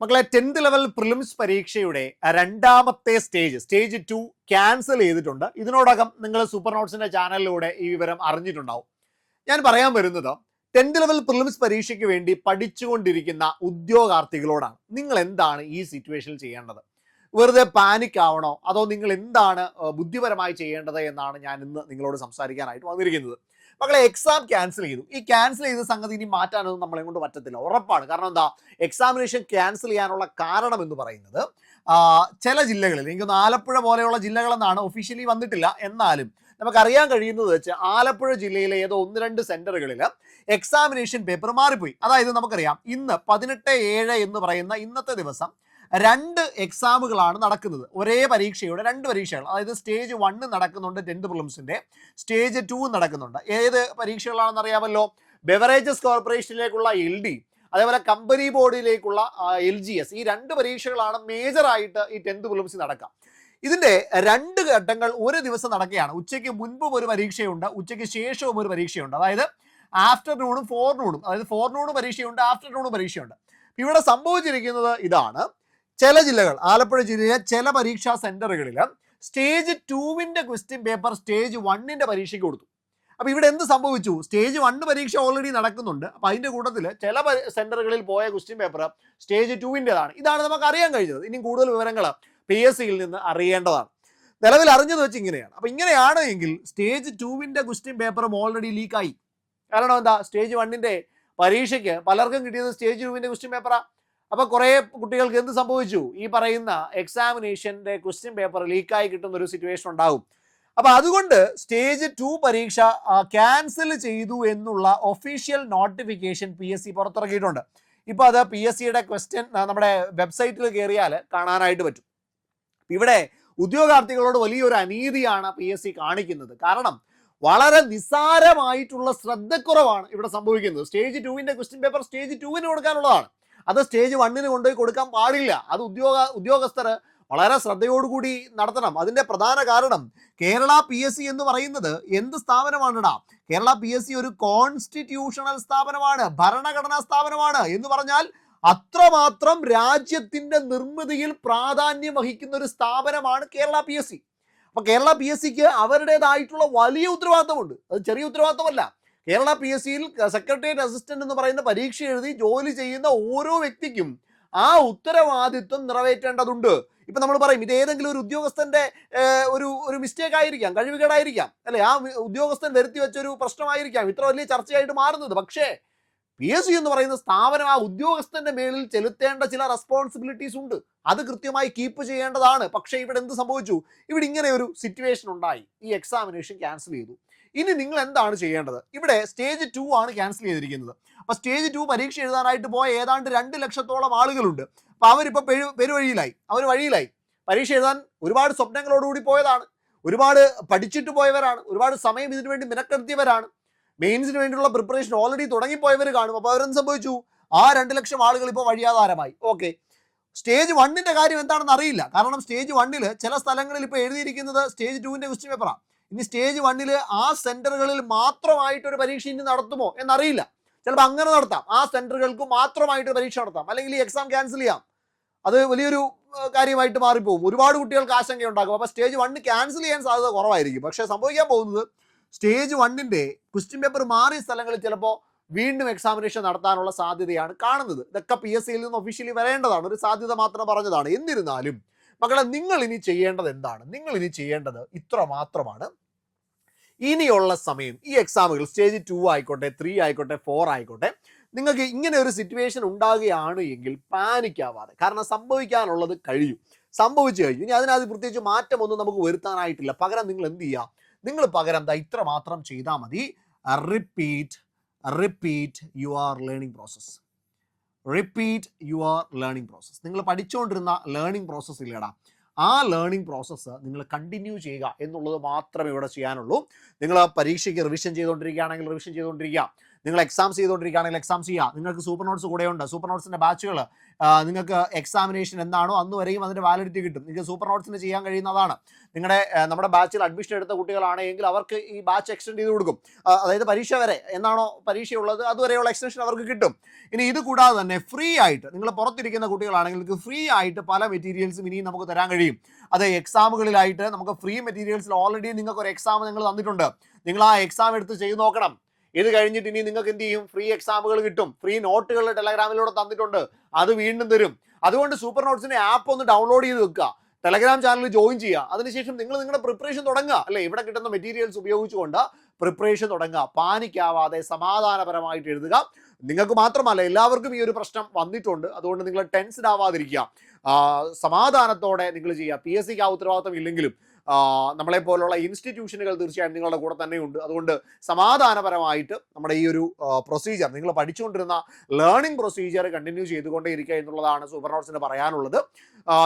മക്കളെ 10th level prelims പരീക്ഷയുടെ രണ്ടാമത്തെ സ്റ്റേജ് 2 ക്യാൻസൽ ചെയ്തിട്ടുണ്ട്. ഇതിനോടകം നിങ്ങൾ സൂപ്പർ നോട്ട്സിന്റെ ചാനലിലൂടെ ഈ വിവരം അറിഞ്ഞിട്ടുണ്ടാവും. ഞാൻ പറയാൻ വരുന്നത് 10th ലെവൽ പ്രിലിംസ് പരീക്ഷയ്ക്ക് വേണ്ടി പഠിച്ചുകൊണ്ടിരിക്കുന്ന ഉദ്യോഗാർത്ഥികളോടാണ്. നിങ്ങൾ എന്താണ് ഈ സിറ്റുവേഷനിൽ ചെയ്യേണ്ടത്? വെറുതെ പാനിക് ആവണോ, അതോ നിങ്ങൾ എന്താണ് ബുദ്ധിപരമായി ചെയ്യേണ്ടത് എന്നാണ് ഞാൻ ഇന്ന് നിങ്ങളോട് സംസാരിക്കാനായിട്ട് വന്നിരിക്കുന്നത്. മക്കളെ, എക്സാം ക്യാൻസൽ ചെയ്തു. ഈ ക്യാൻസൽ ചെയ്ത സംഗതി ഇനി മാറ്റാനൊന്നും നമ്മളെ കൊണ്ട് പറ്റത്തില്ല, ഉറപ്പാണ്. കാരണം എന്താ, എക്സാമിനേഷൻ ക്യാൻസൽ ചെയ്യാനുള്ള കാരണം എന്ന് പറയുന്നത് ചില ജില്ലകളിൽ, എനിക്കൊന്ന് ആലപ്പുഴ പോലെയുള്ള ജില്ലകളെന്നാണ്, ഒഫീഷ്യലി വന്നിട്ടില്ല, എന്നാലും നമുക്കറിയാൻ കഴിയുന്നത് വെച്ച് ആലപ്പുഴ ജില്ലയിലെ ഏതോ 1-2 സെന്ററുകളിൽ എക്സാമിനേഷൻ പേപ്പർ മാറിപ്പോയി. അതായത് നമുക്കറിയാം, ഇന്ന് 18/7 എന്ന് പറയുന്ന ഇന്നത്തെ ദിവസം 2 എക്സാമുകളാണ് നടക്കുന്നത്. ഒരേ പരീക്ഷയുടെ 2 പരീക്ഷകൾ, അതായത് സ്റ്റേജ് 1 നടക്കുന്നുണ്ട് 10th പ്രിലിംസിന്റെ, സ്റ്റേജ് 2 നടക്കുന്നുണ്ട്. ഏത് പരീക്ഷകളാണെന്ന് അറിയാമല്ലോ? ബെവറേജസ് കോർപ്പറേഷനിലേക്കുള്ള LD, അതേപോലെ കമ്പനി ബോർഡിലേക്കുള്ള LGS. ഈ 2 പരീക്ഷകളാണ് മേജറായിട്ട് ഈ 10th പ്രിലിംസ് നടക്കുക. ഇതിന്റെ 2 ഘട്ടങ്ങൾ ഒരു ദിവസം നടക്കുകയാണ്. ഉച്ചയ്ക്ക് മുൻപും ഒരു പരീക്ഷയുണ്ട്, ഉച്ചയ്ക്ക് ശേഷവും ഒരു പരീക്ഷയുണ്ട്. അതായത് ആഫ്റ്റർനൂണും ഫോർനൂണും, അതായത് ഫോർനൂണും പരീക്ഷയുണ്ട്, ആഫ്റ്റർനൂണും പരീക്ഷയുണ്ട്. ഇവിടെ സംഭവിച്ചിരിക്കുന്നത് ഇതാണ്: ചില ജില്ലകൾ, ആലപ്പുഴ ജില്ലയിലെ ചില പരീക്ഷാ സെന്ററുകളിൽ സ്റ്റേജ് 2വിന്റെ ക്വസ്റ്റ്യൻ പേപ്പർ സ്റ്റേജ് 1ന്റെ പരീക്ഷയ്ക്ക് കൊടുത്തു. അപ്പൊ ഇവിടെ എന്ത് സംഭവിച്ചു? സ്റ്റേജ് 1 പരീക്ഷ ഓൾറെഡി നടക്കുന്നുണ്ട്. അപ്പൊ അതിന്റെ കൂട്ടത്തിൽ ചില സെന്ററുകളിൽ പോയ ക്വസ്റ്റ്യൻ പേപ്പർ സ്റ്റേജ് 2വിൻ്റെതാണ്. ഇതാണ് നമുക്ക് അറിയാൻ കഴിഞ്ഞത്. ഇനി കൂടുതൽ വിവരങ്ങൾ PSCയിൽ നിന്ന് അറിയേണ്ടതാണ്. നിലവിൽ അറിഞ്ഞത് വെച്ച് ഇങ്ങനെയാണ്. അപ്പൊ ഇങ്ങനെയാണ് എങ്കിൽ സ്റ്റേജ് 2വിന്റെ ക്വസ്റ്റ്യൻ പേപ്പറും ഓൾറെഡി ലീക്കായി. കാരണം എന്താ, സ്റ്റേജ് 1ന്റെ പരീക്ഷയ്ക്ക് പലർക്കും കിട്ടിയത് സ്റ്റേജ് 2വിന്റെ ക്വസ്റ്റ്യൻ പേപ്പറാ. അപ്പൊ കുറെ കുട്ടികൾക്ക് എന്ത് സംഭവിച്ചു? ഈ പറയുന്ന എക്സാമിനേഷന്റെ ക്വസ്റ്റ്യൻ പേപ്പർ ലീക്കായി കിട്ടുന്ന ഒരു സിറ്റുവേഷൻ ഉണ്ടാകും. അപ്പൊ അതുകൊണ്ട് സ്റ്റേജ് 2 പരീക്ഷ ക്യാൻസൽ ചെയ്തു എന്നുള്ള ഒഫീഷ്യൽ നോട്ടിഫിക്കേഷൻ PSC പുറത്തിറക്കിയിട്ടുണ്ട്. ഇപ്പൊ അത് PSCയുടെ ക്വസ്റ്റ്യൻ നമ്മുടെ വെബ്സൈറ്റിൽ കയറിയാൽ കാണാനായിട്ട് പറ്റും. ഇവിടെ ഉദ്യോഗാർത്ഥികളോട് വലിയൊരു അനീതിയാണ് PSC കാണിക്കുന്നത്. കാരണം വളരെ നിസ്സാരമായിട്ടുള്ള ശ്രദ്ധക്കുറവാണ് ഇവിടെ സംഭവിക്കുന്നത്. സ്റ്റേജ് 2വിന്റെ ക്വസ്റ്റ്യൻ പേപ്പർ സ്റ്റേജ് 2വിന് കൊടുക്കാനുള്ളതാണ്. അത് സ്റ്റേജ് 1ന് കൊണ്ടുപോയി കൊടുക്കാൻ പാടില്ല. അത് ഉദ്യോഗസ്ഥർ വളരെ ശ്രദ്ധയോടുകൂടി നടത്തണം. അതിന്റെ പ്രധാന കാരണം, കേരള PSC എന്ന് പറയുന്നത് എന്ത് സ്ഥാപനമാണെടാ? കേരള PSC ഒരു കോൺസ്റ്റിറ്റ്യൂഷണൽ സ്ഥാപനമാണ്, ഭരണഘടനാ സ്ഥാപനമാണ്. എന്ന് പറഞ്ഞാൽ അത്രമാത്രം രാജ്യത്തിന്റെ നിർമ്മിതിയിൽ പ്രാധാന്യം വഹിക്കുന്ന ഒരു സ്ഥാപനമാണ് കേരള PSC. അപ്പൊ കേരള PSCക്ക് അവരുടേതായിട്ടുള്ള വലിയ ഉത്തരവാദിത്തമുണ്ട്. അത് ചെറിയ ഉത്തരവാദിത്തമല്ല. കേരള PSCയിൽ സെക്രട്ടേറിയറ്റ് അസിസ്റ്റന്റ് എന്ന് പറയുന്ന പരീക്ഷ എഴുതി ജോലി ചെയ്യുന്ന ഓരോ വ്യക്തിക്കും ആ ഉത്തരവാദിത്വം നിറവേറ്റേണ്ടതുണ്ട്. ഇപ്പൊ നമ്മൾ പറയും, ഇത് ഏതെങ്കിലും ഒരു ഉദ്യോഗസ്ഥന്റെ ഒരു മിസ്റ്റേക്ക് ആയിരിക്കാം, കഴിവുകേടായിരിക്കാം, അല്ലെ? ആ ഉദ്യോഗസ്ഥൻ വരുത്തി വെച്ചൊരു പ്രശ്നമായിരിക്കാം ഇത്ര വലിയ ചർച്ചയായിട്ട് മാറുന്നത്. പക്ഷേ PSC എന്ന് പറയുന്ന സ്ഥാപനം ആ ഉദ്യോഗസ്ഥന്റെ മേലിൽ ചെലുത്തേണ്ട ചില റെസ്പോൺസിബിലിറ്റീസ് ഉണ്ട്. അത് കൃത്യമായി കീപ്പ് ചെയ്യേണ്ടതാണ്. പക്ഷേ ഇവിടെ എന്ത് സംഭവിച്ചു? ഇവിടെ ഇങ്ങനെ ഒരു സിറ്റുവേഷൻ ഉണ്ടായി. ഈ എക്സാമിനേഷൻ ക്യാൻസൽ ചെയ്തു. ഇനി നിങ്ങൾ എന്താണ് ചെയ്യേണ്ടത്? ഇവിടെ സ്റ്റേജ് 2 ആണ് ക്യാൻസൽ ചെയ്തിരിക്കുന്നത്. അപ്പൊ സ്റ്റേജ് 2 പരീക്ഷ എഴുതാനായിട്ട് പോയ ഏതാണ്ട് 2 ലക്ഷത്തോളം ആളുകളുണ്ട്. അപ്പൊ അവരിപ്പോ പെരുവഴിയിലായി, അവർ വഴിയിലായി. പരീക്ഷ എഴുതാൻ ഒരുപാട് സ്വപ്നങ്ങളോടുകൂടി പോയതാണ്, ഒരുപാട് പഠിച്ചിട്ട് പോയവരാണ്, ഒരുപാട് സമയം ഇതിനു വേണ്ടി മിനക്കെടുത്തിയവരാണ്. മെയിൻസിന് വേണ്ടിയുള്ള പ്രിപ്പറേഷൻ ഓൾറെഡി തുടങ്ങിപ്പോയവർ കാണും. അപ്പോൾ അവരെന്ത് സംഭവിച്ചു? ആ 2 ലക്ഷം ആളുകൾ ഇപ്പോൾ വഴിയാധാരമായി. ഓക്കെ, സ്റ്റേജ് 1ന്റെ കാര്യം എന്താണെന്ന് അറിയില്ല. കാരണം സ്റ്റേജ് 1ൽ ചില സ്ഥലങ്ങളിൽ ഇപ്പോൾ എഴുതിയിരിക്കുന്നത് സ്റ്റേജ് 2വിന്റെ ക്വസ്റ്റ്യൻ പേപ്പറാണ്. ഇനി സ്റ്റേജ് 1ൽ ആ സെന്ററുകളിൽ മാത്രമായിട്ടൊരു പരീക്ഷ ഇനി നടത്തുമോ എന്നറിയില്ല. ചിലപ്പോൾ അങ്ങനെ നടത്താം, ആ സെന്ററുകൾക്ക് മാത്രമായിട്ട് പരീക്ഷ നടത്താം, അല്ലെങ്കിൽ ഈ എക്സാം ക്യാൻസൽ ചെയ്യാം. അത് വലിയൊരു കാര്യമായിട്ട് മാറിപ്പോകും. ഒരുപാട് കുട്ടികൾക്ക് ആശങ്കയുണ്ടാകും. അപ്പോൾ സ്റ്റേജ് 1 ക്യാൻസൽ ചെയ്യാൻ സാധ്യത കുറവായിരിക്കും. പക്ഷേ സംഭവിക്കാൻ പോകുന്നത്, സ്റ്റേജ് 1ന്റെ ക്വസ്റ്റ്യൻ പേപ്പർ മാറിയ സ്ഥലങ്ങളിൽ ചിലപ്പോൾ വീണ്ടും എക്സാമിനേഷൻ നടത്താനുള്ള സാധ്യതയാണ് കാണുന്നത്. ഇതൊക്കെ PSCയിൽ നിന്ന് ഒഫീഷ്യലി വരേണ്ടതാണ്, ഒരു സാധ്യത മാത്രം പറഞ്ഞതാണ്. എന്നിരുന്നാലും മക്കളെ, നിങ്ങൾ ഇനി ചെയ്യേണ്ടത് എന്താണ്? നിങ്ങൾ ഇനി ചെയ്യേണ്ടത് ഇത്ര മാത്രമാണ്. ഇനിയുള്ള സമയം ഈ എക്സാമുകൾ സ്റ്റേജ് 2 ആയിക്കോട്ടെ, 3 ആയിക്കോട്ടെ, 4 ആയിക്കോട്ടെ, നിങ്ങൾക്ക് ഇങ്ങനെ ഒരു സിറ്റുവേഷൻ ഉണ്ടാകുകയാണ് എങ്കിൽ പാനിക് ആവാതെ, കാരണം സംഭവിക്കാനുള്ളത് സംഭവിച്ചു കഴിഞ്ഞു. ഇനി അതിനകത്ത് പ്രത്യേകിച്ച് മാറ്റമൊന്നും നമുക്ക് വരുത്താനായിട്ടില്ല. പകരം നിങ്ങൾ എന്ത് ചെയ്യുക? നിങ്ങൾ പകരം ഇത്ര മാത്രം ചെയ്താൽ മതി: റിപ്പീറ്റ് യുവർ ലേണിംഗ് പ്രോസസ്. നിങ്ങൾ പഠിച്ചുകൊണ്ടിരുന്ന ലേണിംഗ് പ്രോസസ്സ് ഇല്ലടാ, ആ ലേണിംഗ് പ്രോസസ്സ് നിങ്ങൾ കണ്ടിന്യൂ ചെയ്യുക എന്നുള്ളത് മാത്രമേ ഇവിടെ ചെയ്യാനുള്ളൂ. നിങ്ങൾ പരീക്ഷയ്ക്ക് റിവിഷൻ ചെയ്തുകൊണ്ടിരിക്കുകയാണെങ്കിൽ റിവിഷൻ ചെയ്തുകൊണ്ടിരിക്കുക. നിങ്ങൾ എക്സാംസ് ചെയ്തുകൊണ്ടിരിക്കുകയാണെങ്കിൽ എക്സാം ചെയ്യുക. നിങ്ങൾക്ക് സൂപ്പർ നോട്ട്സ് കൂടെയുണ്ട്. സൂപ്പർ നോട്ട്സിൻ്റെ ബാച്ചുകൾ നിങ്ങൾക്ക് എക്സാമിനേഷൻ എന്താണോ അന്ന് വരെയും അതിൻ്റെ വാലിഡിറ്റി കിട്ടും. നിങ്ങൾക്ക് സൂപ്പർ നോട്ട്സിന് ചെയ്യാൻ കഴിയുന്നതാണ്. നമ്മുടെ ബാച്ചിൽ അഡ്മിഷൻ എടുത്ത കുട്ടികളാണെങ്കിൽ അവർക്ക് ഈ ബാച്ച് എക്സ്റ്റെൻഡ് ചെയ്ത് കൊടുക്കും. അതായത് പരീക്ഷ വരെ എന്നാണോ പരീക്ഷയുള്ളത് അതുവരെയുള്ള എക്സ്റ്റൻഷൻ അവർക്ക് കിട്ടും. ഇനി ഇത് കൂടാതെ തന്നെ ഫ്രീ ആയിട്ട് നിങ്ങൾ പുറത്തിരിക്കുന്ന കുട്ടികളാണെങ്കിൽ നിങ്ങൾക്ക് ഫ്രീ ആയിട്ട് പല മെറ്റീരിയൽസും ഇനിയും നമുക്ക് തരാൻ കഴിയും. അത് എക്സാമുകളിലായിട്ട് നമുക്ക് ഫ്രീ മെറ്റീരിയൽസിൽ ഓൾറെഡി നിങ്ങൾക്ക് ഒരു എക്സാം നിങ്ങൾ തന്നിട്ടുണ്ട്. നിങ്ങൾ ആ എക്സാം എടുത്ത് ചെയ്ത് നോക്കണം. ഇത് കഴിഞ്ഞിട്ട് ഇനി നിങ്ങൾക്ക് എന്ത് ചെയ്യും? ഫ്രീ എക്സാമുകൾ കിട്ടും. ഫ്രീ നോട്ടുകൾ ടെലഗ്രാമിലൂടെ തന്നിട്ടുണ്ട്, അത് വീണ്ടും തരും. അതുകൊണ്ട് സൂപ്പർ നോട്ട്സിന്റെ ആപ്പ് ഒന്ന് ഡൗൺലോഡ് ചെയ്ത് വെക്കുക, ടെലഗ്രാം ചാനലിൽ ജോയിൻ ചെയ്യുക. അതിനുശേഷം നിങ്ങൾ നിങ്ങളുടെ പ്രിപ്പറേഷൻ തുടങ്ങുക. അല്ലെ, ഇവിടെ കിട്ടുന്ന മെറ്റീരിയൽസ് ഉപയോഗിച്ചുകൊണ്ട് പ്രിപ്പറേഷൻ തുടങ്ങുക. പാനിക്കാവാതെ സമാധാനപരമായിട്ട് എഴുതുക. നിങ്ങൾക്ക് മാത്രമല്ല എല്ലാവർക്കും ഈ ഒരു പ്രശ്നം വന്നിട്ടുണ്ട്. അതുകൊണ്ട് നിങ്ങൾ ടെൻസ്ഡ് ആവാതിരിക്കുക. സമാധാനത്തോടെ നിങ്ങൾ ചെയ്യുക. PSCക്ക് ആ ഉത്തരവാദിത്തം ഇല്ലെങ്കിലും നമ്മളെപ്പോലുള്ള ഇൻസ്റ്റിറ്റ്യൂഷനുകൾ തീർച്ചയായും നിങ്ങളുടെ കൂടെ തന്നെയുണ്ട്. അതുകൊണ്ട് സമാധാനപരമായിട്ട് നമ്മുടെ ഈ ഒരു പ്രൊസീജിയർ, നിങ്ങൾ പഠിച്ചുകൊണ്ടിരുന്ന ലേണിംഗ് പ്രൊസീജിയർ കണ്ടിന്യൂ ചെയ്തുകൊണ്ടേ ഇരിക്കുക എന്നുള്ളതാണ് സൂപ്പർ നോട്ട്സിന് പറയാനുള്ളത്.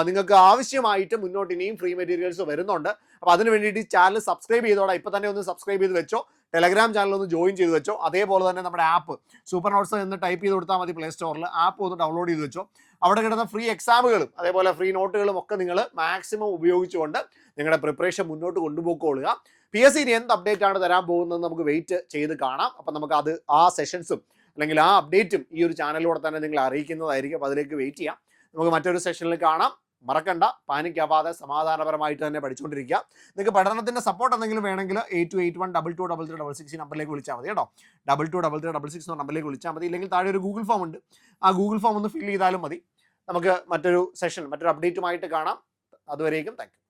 നിങ്ങൾക്ക് ആവശ്യമായിട്ട് മുന്നോട്ട് ഇനിയും ഫ്രീ മെറ്റീരിയൽസ് വരുന്നുണ്ട്. അപ്പോൾ അതിന് വേണ്ടിയിട്ട് ചാനൽ സബ്സ്ക്രൈബ് ചെയ്തോടെ. ഇപ്പോൾ തന്നെ ഒന്ന് സബ്സ്ക്രൈബ് ചെയ്ത് വെച്ചോ. ടെലഗ്രാം ചാനൽ ഒന്ന് ജോയിൻ ചെയ്ത് വെച്ചോ. അതേപോലെ തന്നെ നമ്മുടെ ആപ്പ് സൂപ്പർ നോട്ട്സ് എന്ന് ടൈപ്പ് ചെയ്ത് കൊടുത്താൽ മതി പ്ലേ സ്റ്റോറിൽ. ആപ്പ് ഒന്ന് ഡൗൺലോഡ് ചെയ്ത് വെച്ചോ. അവിടെ കിട്ടുന്ന ഫ്രീ എക്സാമുകളും അതേപോലെ ഫ്രീ നോട്ടുകളും ഒക്കെ നിങ്ങൾ മാക്സിമം ഉപയോഗിച്ചുകൊണ്ട് നിങ്ങളുടെ പ്രിപ്പറേഷൻ മുന്നോട്ട് കൊണ്ടുപോയിക്കൊള്ളുക. PSC ഇനി എന്ത് അപ്ഡേറ്റ് ആണ് തരാൻ പോകുന്നത് നമുക്ക് വെയിറ്റ് ചെയ്ത് കാണാം. അപ്പം നമുക്ക് അത് ആ സെഷൻസും അല്ലെങ്കിൽ ആ അപ്ഡേറ്റും ഈ ഒരു ചാനലിലൂടെ തന്നെ നിങ്ങൾ അറിയിക്കുന്നതായിരിക്കും. അപ്പോൾ അതിലേക്ക് വെയിറ്റ് ചെയ്യാം. നമുക്ക് മറ്റൊരു സെഷനിൽ കാണാം. മറക്കണ്ട, പാനിക്കാവാതെ സമാധാനപരമായിട്ട് തന്നെ പഠിച്ചുകൊണ്ടിരിക്കുക. നിങ്ങൾക്ക് പഠനത്തിൻ്റെ സപ്പോർട്ട് എന്തെങ്കിലും വേണമെങ്കിൽ 8281223366 നമ്പറിലേക്ക് വിളിച്ചാൽ മതി കേട്ടോ. 223366 നമ്പറിലേക്ക് വിളിച്ചാൽ മതി. ഇല്ലെങ്കിൽ താഴെ ഒരു ഗൂഗിൾ ഫോം ഉണ്ട്, ആ ഗൂഗിൾ ഫോം ഒന്ന് ഫിൽ ചെയ്താലും മതി. നമുക്ക് മറ്റൊരു സെഷൻ മറ്റൊരു അപ്ഡേറ്റുമായിട്ട് കാണാം. അതുവരേക്കും താങ്ക് യു.